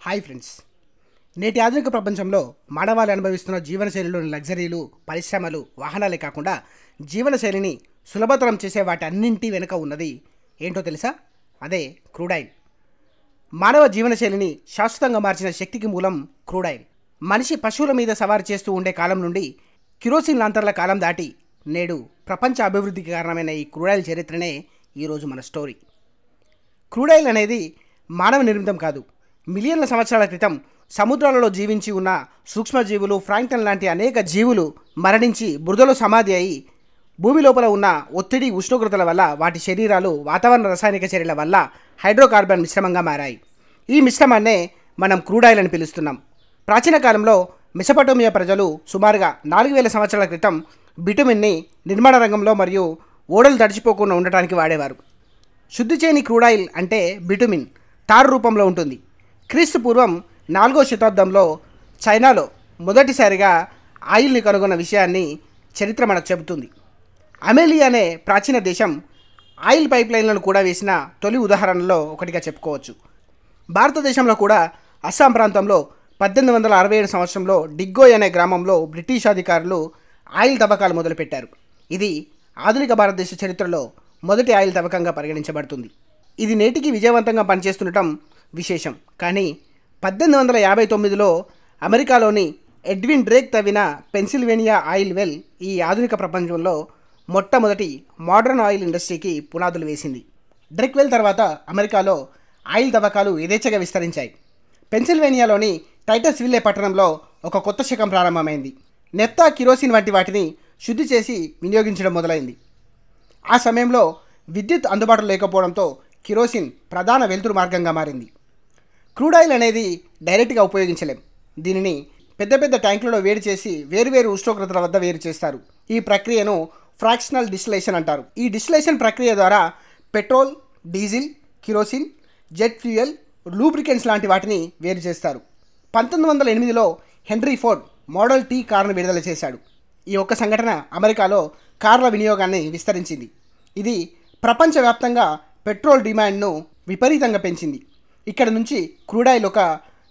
Hi friends. నేటి ఆధునిక ప్రపంచంలో మానవాళి అనుభవిస్తున్న జీవనశైలిలోని లగ్జరీలు, పరిశ్రమలు, వాహనాలే కాకుండా జీవనశైలిని సులభతరం చేసే వాటి అన్నింటి వెనుక ఉన్నది ఏంటో తెలుసా? అదే క్రూడ్ ఆయిల్. మానవ జీవనశైలిని శాశ్వతంగా మార్చిన శక్తికి మూలం క్రూడ్ ఆయిల్. మనిషి పశువుల మీద సవారీ చేస్తూ ఉండే కాలం నుండి కిరోసిన్ లాంతర్ల కాలం దాటి నేడు ప్రపంచ అభివృద్ధికి కారణమైన ఈ క్రూడ్ ఆయిల్ చరిత్రనే ఈరోజు మన స్టోరీ. క్రూడ్ ఆయిల్ అనేది మానవ నిర్మితం కాదు. మిలియన్ల సంవత్సరాల క్రితం సముద్రాలలో జీవించి ఉన్న సూక్ష్మజీవులు, ఫ్రాంక్టన్ లాంటి అనేక జీవులు మరణించి బురదలో సమాధి అయి భూమి లోపల ఉన్న ఒత్తిడి, ఉష్ణోగ్రతల వల్ల వాటి శరీరాలు వాతావరణ రసాయనిక చర్యల వల్ల హైడ్రోకార్బన్ మిశ్రమంగా మారాయి. ఈ మిశ్రమాన్నే మనం క్రూడ్ ఆయిల్ అని పిలుస్తున్నాం. ప్రాచీన కాలంలో మెసొపటోమియా ప్రజలు సుమారుగా 4000 సంవత్సరాల క్రితం బిటుమిన్ని నిర్మాణ రంగంలో మరియు ఓడలు తడిచిపోకుండా ఉండటానికి వాడేవారు. శుద్ధి చేయని క్రూడ్ ఆయిల్ అంటే బిటుమిన్ తారు రూపంలో ఉంటుంది. క్రీస్తు పూర్వం 4వ శతాబ్దంలో చైనాలో మొదటిసారిగా ఆయిల్ని కనుగొన్న విషయాన్ని చరిత్ర మనకు చెబుతుంది. అమెలియా అనే ప్రాచీన దేశం ఆయిల్ పైప్ లైన్లను కూడా వేసిన తొలి ఉదాహరణలో ఒకటిగా చెప్పుకోవచ్చు. భారతదేశంలో కూడా అస్సాం ప్రాంతంలో 1867 సంవత్సరంలో డిగ్గోయ్ అనే గ్రామంలో బ్రిటిష్ అధికారులు ఆయిల్ తవ్వకాలు మొదలుపెట్టారు. ఇది ఆధునిక భారతదేశ చరిత్రలో మొదటి ఆయిల్ తవ్వకంగా పరిగణించబడుతుంది. ఇది నేటికి విజయవంతంగా పనిచేస్తుండటం విశేషం. కానీ 1859లో అమెరికాలోని ఎడ్విన్ డ్రేక్ తవ్విన పెన్సిల్వేనియా ఆయిల్ వెల్ ఈ ఆధునిక ప్రపంచంలో మొట్టమొదటి మోడర్న్ ఆయిల్ ఇండస్ట్రీకి పునాదులు వేసింది. డ్రేక్ వెల్ తర్వాత అమెరికాలో ఆయిల్ తవ్వకాలు యథేచ్ఛగా విస్తరించాయి. పెన్సిల్వేనియాలోని టైటస్ విల్లే పట్టణంలో ఒక కొత్త శకం ప్రారంభమైంది. నెఫ్తా, కిరోసిన్ వంటి వాటిని శుద్ధి చేసి వినియోగించడం మొదలైంది. ఆ సమయంలో విద్యుత్ అందుబాటులో లేకపోవడంతో కిరోసిన్ ప్రధాన వెలుతురు మార్గంగా మారింది. క్రూడ్ ఆయిల్ అనేది డైరెక్ట్గా ఉపయోగించలేం. దీనిని పెద్ద పెద్ద ట్యాంకులలో వేడి చేసి వేరువేరు ఉష్ణోగ్రతల వద్ద వేరు చేస్తారు. ఈ ప్రక్రియను ఫ్రాక్షనల్ డిస్టిలేషన్ అంటారు. ఈ డిస్టిలేషన్ ప్రక్రియ ద్వారా petrol, diesel, kerosene, jet fuel, lubricants లాంటి వాటిని వేరు చేస్తారు. 1908లో హెన్రీ ఫోర్డ్ మోడల్ టీ కారును విడుదల చేశాడు. ఈ ఒక్క సంఘటన అమెరికాలో కార్ల వినియోగాన్ని విస్తరించింది. ఇది ప్రపంచవ్యాప్తంగా పెట్రోల్ డిమాండ్ను విపరీతంగా పెంచింది. ఇక్కడ నుంచి క్రూడ్ ఆయిల్ ఒక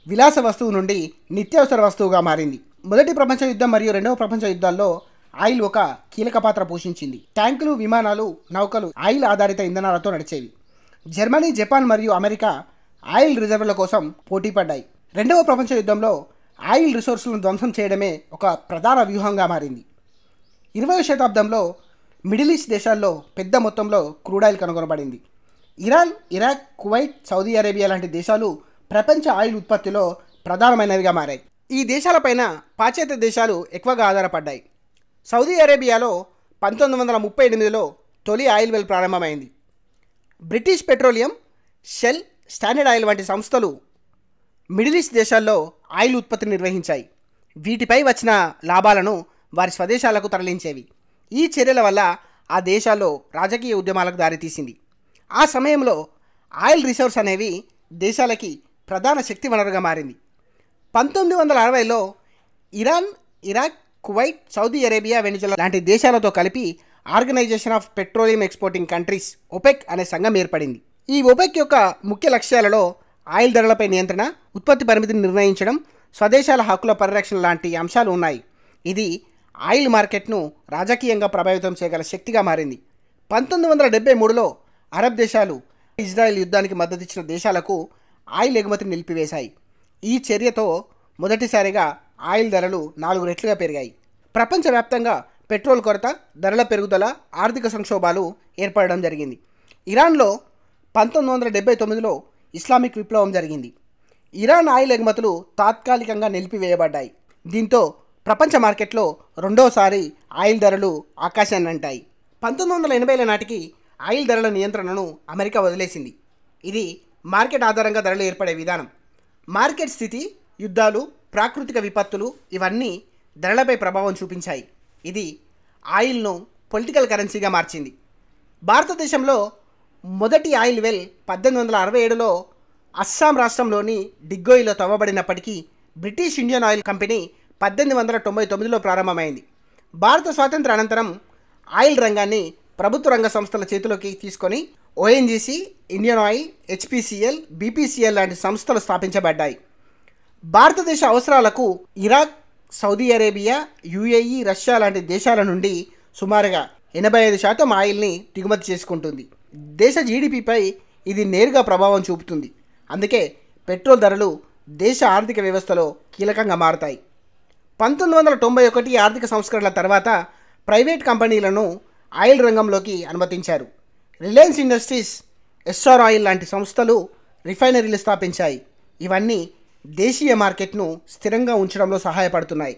విలాస వస్తువు నుండి నిత్యావసర వస్తువుగా మారింది. మొదటి ప్రపంచ యుద్ధం మరియు రెండవ ప్రపంచ యుద్ధాల్లో ఆయిల్ ఒక కీలక పాత్ర పోషించింది. ట్యాంకులు, విమానాలు, నౌకలు ఆయిల్ ఆధారిత ఇంధనాలతో నడిచేవి. జర్మనీ, జపాన్ మరియు అమెరికా ఆయిల్ రిజర్వుల కోసం పోటీ పడ్డాయి. రెండవ ప్రపంచ యుద్ధంలో ఆయిల్ రిసోర్సులను ధ్వంసం చేయడమే ఒక ప్రధాన వ్యూహంగా మారింది. 20వ శతాబ్దంలో మిడిల్ ఈస్ట్ దేశాల్లో పెద్ద మొత్తంలో క్రూడ్ ఆయిల్ కనుగొనబడింది. Iran, Iraq, Kuwait, Saudi Arabia లాంటి దేశాలు ప్రపంచ ఆయిల్ ఉత్పత్తిలో ప్రధానమైనవిగా మారాయి. ఈ దేశాలపైన పాశ్చాత్య దేశాలు ఎక్కువగా ఆధారపడ్డాయి. సౌదీ అరేబియాలో 1938లో తొలి ఆయిల్ వెల్ ప్రారంభమైంది. British petroleum, Shell, standard oil వంటి సంస్థలు మిడిల్ ఈస్ట్ దేశాల్లో ఆయిల్ ఉత్పత్తిని నిర్వహించాయి. వీటిపై వచ్చిన లాభాలను వారి స్వదేశాలకు తరలించేవి. ఈ చర్యల వల్ల ఆ దేశాల్లో రాజకీయ ఉద్యమాలకు దారితీసింది. ఆ సమయంలో ఆయిల్ రిసోర్స్ అనేవి దేశాలకి ప్రధాన శక్తి వనరుగా మారింది. 1960లో Iran, Iraq, Kuwait, Saudi Arabia, Venezuela లాంటి దేశాలతో కలిపి organisation of petroleum exporting countries OPEC అనే సంఘం ఏర్పడింది. ఈ ఒపెక్ యొక్క ముఖ్య లక్ష్యాలలో ఆయిల్ ధరలపై నియంత్రణ, ఉత్పత్తి పరిమితిని నిర్ణయించడం, స్వదేశాల హక్కుల పరిరక్షణ లాంటి అంశాలు ఉన్నాయి. ఇది ఆయిల్ మార్కెట్ను రాజకీయంగా ప్రభావితం చేయగల శక్తిగా మారింది. 1973లో అరబ్ దేశాలు ఇజ్రాయెల్ యుద్ధానికి మద్దతిచ్చిన దేశాలకు ఆయిల్ ఎగుమతిని నిలిపివేశాయి. ఈ చర్యతో మొదటిసారిగా ఆయిల్ ధరలు 4 రెట్లుగా పెరిగాయి. ప్రపంచవ్యాప్తంగా పెట్రోల్ కొరత, ధరల పెరుగుదల, ఆర్థిక సంక్షోభాలు ఏర్పడడం జరిగింది. ఇరాన్లో 1979లో ఇస్లామిక్ విప్లవం జరిగింది. ఇరాన్ ఆయిల్ ఎగుమతులు తాత్కాలికంగా నిలిపివేయబడ్డాయి. దీంతో ప్రపంచ మార్కెట్లో రెండోసారి ఆయిల్ ధరలు ఆకాశాన్ని అంటాయి. 1980ల నాటికి ఆయిల్ ధరల నియంత్రణను అమెరికా వదిలేసింది. ఇది మార్కెట్ ఆధారంగా ధరలు ఏర్పడే విధానం. మార్కెట్ స్థితి, యుద్ధాలు, ప్రాకృతిక విపత్తులు ఇవన్నీ ధరలపై ప్రభావం చూపించాయి. ఇది ఆయిల్ను పొలిటికల్ కరెన్సీగా మార్చింది. భారతదేశంలో మొదటి ఆయిల్ వెల్ 1867లో అస్సాం రాష్ట్రంలోని డిగ్గోయ్లో తవ్వబడినప్పటికీ బ్రిటిష్ ఇండియన్ ఆయిల్ కంపెనీ 1899లో ప్రారంభమైంది. భారత స్వాతంత్ర అనంతరం ఆయిల్ రంగాన్ని ప్రభుత్వ రంగ సంస్థల చేతిలోకి తీసుకొని ONGC, Indian oil, HPCL, BPCL లాంటి సంస్థలు స్థాపించబడ్డాయి. భారతదేశ అవసరాలకు Iraq, Saudi Arabia, UAE, Russia లాంటి దేశాల నుండి సుమారుగా 85% ఆయిల్ని దిగుమతి చేసుకుంటుంది. దేశ జీడిపిపై ఇది నేరుగా ప్రభావం చూపుతుంది. అందుకే పెట్రోల్ ధరలు దేశ ఆర్థిక వ్యవస్థలో కీలకంగా మారతాయి. 1991 ఆర్థిక సంస్కరణల తర్వాత ప్రైవేట్ కంపెనీలను ఆయిల్ రంగంలోకి అనుమతించారు. రిలయన్స్ ఇండస్ట్రీస్, ఎస్ఆర్ ఆయిల్ లాంటి సంస్థలు రిఫైనరీలు స్థాపించాయి. ఇవన్నీ దేశీయ మార్కెట్ను స్థిరంగా ఉంచడంలో సహాయపడుతున్నాయి.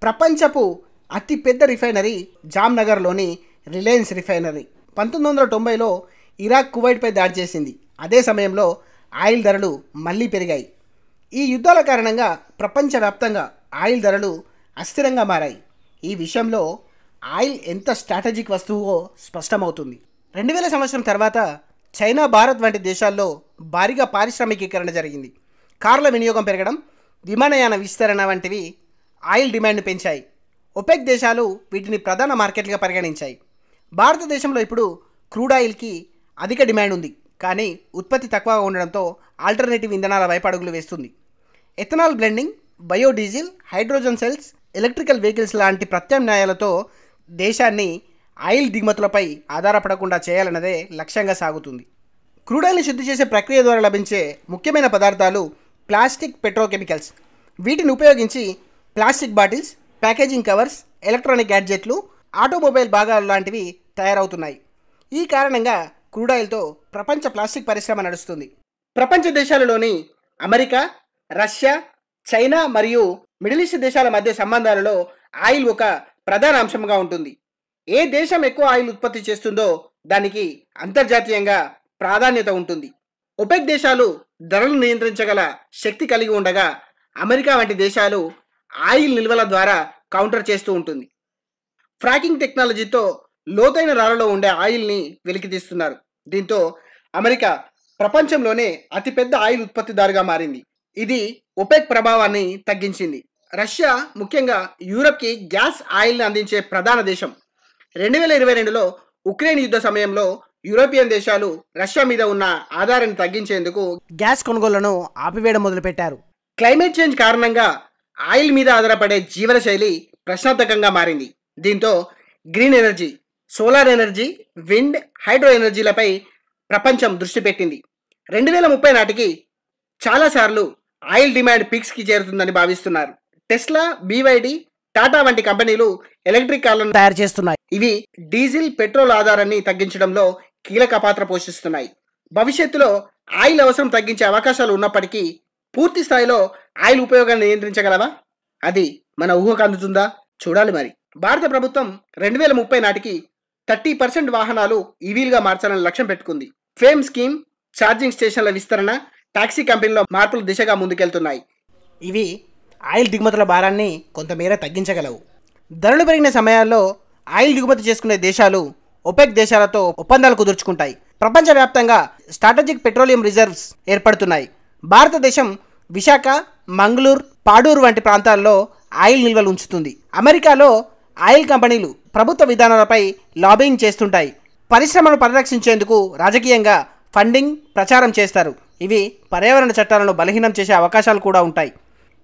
ప్రపంచపు అతిపెద్ద రిఫైనరీ జామ్నగర్లోని రిలయన్స్ రిఫైనరీ 1990లో ఇరాక్, కువైట్పై దాడి చేసింది. అదే సమయంలో ఆయిల్ ధరలు మళ్ళీ పెరిగాయి. ఈ యుద్ధాల కారణంగా ప్రపంచవ్యాప్తంగా ఆయిల్ ధరలు అస్థిరంగా మారాయి. ఈ విషయంలో ఆయిల్ ఎంత స్ట్రాటజిక్ వస్తువో స్పష్టమవుతుంది. 2000 సంవత్సరం తర్వాత చైనా, భారత్ వంటి దేశాల్లో భారీగా పారిశ్రామికీకరణ జరిగింది. కార్ల వినియోగం పెరగడం, విమానయాన విస్తరణ వంటివి ఆయిల్ డిమాండ్ను పెంచాయి. ఒపెక్ దేశాలు వీటిని ప్రధాన మార్కెట్లుగా పరిగణించాయి. భారతదేశంలో ఇప్పుడు క్రూడ్ ఆయిల్కి అధిక డిమాండ్ ఉంది, కానీ ఉత్పత్తి తక్కువగా ఉండడంతో ఆల్టర్నేటివ్ ఇంధనాల వైపు అడుగులు వేస్తుంది. Ethanol blending, biodiesel, hydrogen cells, electrical vehicles లాంటి ప్రత్యామ్నాయాలతో దేశాన్ని ఆయిల్ దిగుమతులపై ఆధారపడకుండా చేయాలన్నదే లక్ష్యంగా సాగుతుంది. క్రూడ్ ఆయిల్ని శుద్ధి చేసే ప్రక్రియ ద్వారా లభించే ముఖ్యమైన పదార్థాలు ప్లాస్టిక్, పెట్రోకెమికల్స్. వీటిని ఉపయోగించి plastic bottles, packaging covers, electronic గ్యాడ్జెట్లు, ఆటోమొబైల్ భాగాలు లాంటివి తయారవుతున్నాయి. ఈ కారణంగా క్రూడ్ ఆయిల్తో ప్రపంచ ప్లాస్టిక్ పరిశ్రమ నడుస్తుంది. ప్రపంచ దేశాలలోని అమెరికా, రష్యా, చైనా మరియు మిడిల్ ఈస్ట్ దేశాల మధ్య సంబంధాలలో ఆయిల్ ఒక ప్రధాన అంశంగా ఉంటుంది. ఏ దేశం ఎక్కువ ఆయిల్ ఉత్పత్తి చేస్తుందో దానికి అంతర్జాతీయంగా ప్రాధాన్యత ఉంటుంది. ఒపెక్ దేశాలు ధరలు నియంత్రించగల శక్తి కలిగి ఉండగా, అమెరికా వంటి దేశాలు ఆయిల్ నిల్వల ద్వారా కౌంటర్ చేస్తూ ఉంటుంది. ఫ్రాకింగ్ టెక్నాలజీతో లోతైన రాళ్లలో ఉండే ఆయిల్ని వెలికితీస్తున్నారు. దీంతో అమెరికా ప్రపంచంలోనే అతిపెద్ద ఆయిల్ ఉత్పత్తిదారుగా మారింది. ఇది ఒపెక్ ప్రభావాన్ని తగ్గించింది. రష్యా ముఖ్యంగా యూరప్కి గ్యాస్ ఆయిల్ని అందించే ప్రధాన దేశం. 2022లో ఉక్రెయిన్ యుద్ధ సమయంలో యూరోపియన్ దేశాలు రష్యా మీద ఉన్న ఆధారాన్ని తగ్గించేందుకు గ్యాస్ కొనుగోళ్లను ఆపివేయడం మొదలుపెట్టారు. క్లైమేట్ చేంజ్ కారణంగా ఆయిల్ మీద ఆధారపడే జీవనశైలి ప్రశ్నార్థకంగా మారింది. దీంతో green energy, solar energy, wind, hydro ఎనర్జీలపై ప్రపంచం దృష్టి పెట్టింది. 2030 నాటికి చాలాసార్లు ఆయిల్ డిమాండ్ పీక్స్కి చేరుతుందని భావిస్తున్నారు. టెస్లా, BYD, టాటా వంటి కంపెనీలు ఎలక్ట్రిక్ కార్లను తయారు చేస్తున్నాయి. ఇవి డీజిల్, పెట్రోల్ ఆధారాన్ని తగ్గించడంలో కీలక పాత్ర పోషిస్తున్నాయి. భవిష్యత్తులో ఆయిల్ అవసరం తగ్గించే అవకాశాలు ఉన్నప్పటికీ పూర్తి స్థాయిలో ఆయిల్ ఉపయోగాన్ని నియంత్రించగలవా? అది మన ఊహకు అందుతుందా? చూడాలి మరి. భారత ప్రభుత్వం 2030 నాటికి 30% వాహనాలు ఈవీలుగా మార్చాలని లక్ష్యం పెట్టుకుంది. ఫేమ్ స్కీమ్, ఛార్జింగ్ స్టేషన్ల విస్తరణ, టాక్సీ కంపెనీలో మార్పుల దిశగా ముందుకెళ్తున్నాయి. ఇవి ఆయిల్ దిగుమతుల భారాన్ని కొంతమేర తగ్గించగలవు. ధరలు పెరిగిన సమయాల్లో ఆయిల్ దిగుమతి చేసుకునే దేశాలు ఒపెక్ దేశాలతో ఒప్పందాలు కుదుర్చుకుంటాయి. ప్రపంచవ్యాప్తంగా స్ట్రాటజిక్ పెట్రోలియం రిజర్వ్స్ ఏర్పడుతున్నాయి. భారతదేశం విశాఖ, మంగళూరు, పాడూరు వంటి ప్రాంతాల్లో ఆయిల్ నిల్వలు ఉంచుతుంది. అమెరికాలో ఆయిల్ కంపెనీలు ప్రభుత్వ విధానాలపై లాబింగ్ చేస్తుంటాయి. పరిశ్రమను పరిరక్షించేందుకు రాజకీయంగా ఫండింగ్, ప్రచారం చేస్తారు. ఇవి పర్యావరణ చట్టాలను బలహీనం చేసే అవకాశాలు కూడా ఉంటాయి.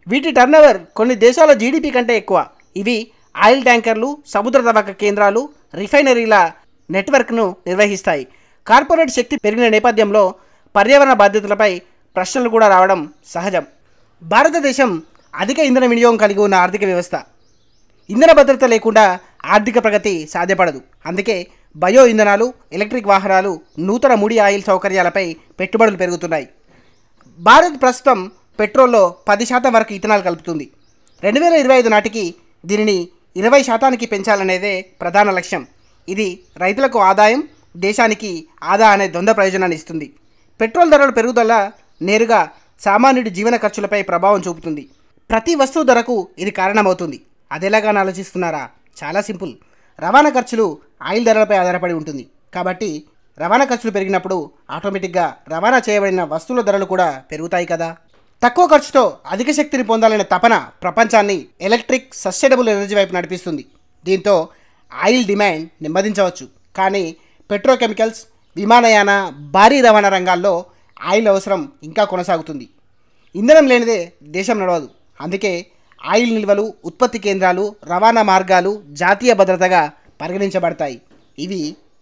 వీటి టర్నోవర్ కొన్ని దేశాల జీడిపి కంటే ఎక్కువ. ఇవి ఆయిల్ ట్యాంకర్లు, సముద్ర తవ్వక కేంద్రాలు, రిఫైనరీల నెట్వర్క్ను నిర్వహిస్తాయి. కార్పొరేట్ శక్తి పెరిగిన నేపథ్యంలో పర్యావరణ బాధ్యతలపై ప్రశ్నలు కూడా రావడం సహజం. భారతదేశం అధిక ఇంధన వినియోగం కలిగి ఉన్న ఆర్థిక వ్యవస్థ. ఇంధన భద్రత లేకుండా ఆర్థిక ప్రగతి సాధ్యపడదు. అందుకే బయో ఇంధనాలు, ఎలక్ట్రిక్ వాహనాలు, నూతన ముడి ఆయిల్ సౌకర్యాలపై పెట్టుబడులు పెరుగుతున్నాయి. భారత్ ప్రస్తుతం పెట్రోల్లో 10% వరకు ఇథనాల్ కలుపుతుంది. 2025 నాటికి దీనిని 20% పెంచాలనేదే ప్రధాన లక్ష్యం. ఇది రైతులకు ఆదాయం, దేశానికి ఆదా అనే ద్వంద్వ ప్రయోజనాన్ని ఇస్తుంది. పెట్రోల్ ధరల పెరుగుదల నేరుగా సామాన్యుడి జీవన ఖర్చులపై ప్రభావం చూపుతుంది. ప్రతి వస్తువు ధరకు ఇది కారణమవుతుంది. అదేలాగానే ఆలోచిస్తున్నారా? చాలా సింపుల్. రవాణా ఖర్చులు ఆయిల్ ధరలపై ఆధారపడి ఉంటుంది. కాబట్టి రవాణా ఖర్చులు పెరిగినప్పుడు ఆటోమేటిక్గా రవాణా చేయబడిన వస్తువుల ధరలు కూడా పెరుగుతాయి కదా. తక్కువ ఖర్చుతో అధిక శక్తిని పొందాలనే తపన ప్రపంచాన్ని ఎలక్ట్రిక్, సస్టైనబుల్ ఎనర్జీ వైపు నడిపిస్తుంది. దీంతో ఆయిల్ డిమాండ్ నెమ్మదించవచ్చు. కానీ పెట్రోకెమికల్స్, విమానయాన, భారీ రవాణా రంగాల్లో ఆయిల్ అవసరం ఇంకా కొనసాగుతుంది. ఇంధనం లేనిదే దేశం నడవదు. అందుకే ఆయిల్ నిల్వలు, ఉత్పత్తి కేంద్రాలు, రవాణా మార్గాలు జాతీయ భద్రతగా పరిగణించబడతాయి. ఇవి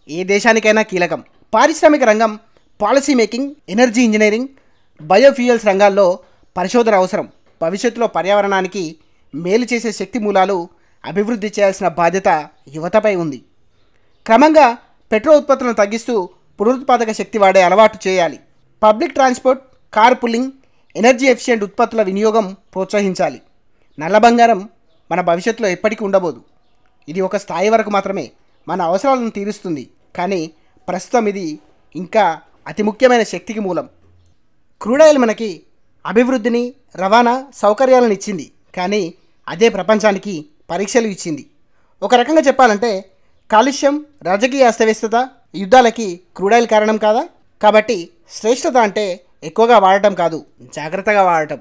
ఏ దేశానికైనా కీలకం. పారిశ్రామిక రంగం, policy making, energy engineering, biofuels రంగాల్లో పరిశోధన అవసరం. భవిష్యత్తులో పర్యావరణానికి మేలు చేసే శక్తి మూలాలు అభివృద్ధి చేయాల్సిన బాధ్యత యువతపై ఉంది. క్రమంగా పెట్రో ఉత్పత్తులను తగ్గిస్తూ పునరుత్పాదక శక్తి వాడే అలవాటు చేయాలి. Public transport, car pulling, energy efficient ఉత్పత్తుల వినియోగం ప్రోత్సహించాలి. నల్ల బంగారం మన భవిష్యత్తులో ఎప్పటికీ ఉండబోదు. ఇది ఒక స్థాయి వరకు మాత్రమే మన అవసరాలను తీరుస్తుంది. కానీ ప్రస్తుతం ఇది ఇంకా అతి ముఖ్యమైన శక్తికి మూలం. క్రూడ్ ఆయిల్ మనకి అభివృద్ధిని, రవాణా సౌకర్యాలను ఇచ్చింది. కానీ అదే ప్రపంచానికి పరీక్షలు ఇచ్చింది. ఒక రకంగా చెప్పాలంటే కాలుష్యం, రాజకీయ అస్తవ్యస్తత, యుద్ధాలకి క్రూడ్ ఆయిల్ కారణం కాదా? కాబట్టి శ్రేష్టత అంటే ఎక్కువగా వాడటం కాదు, జాగ్రత్తగా వాడటం.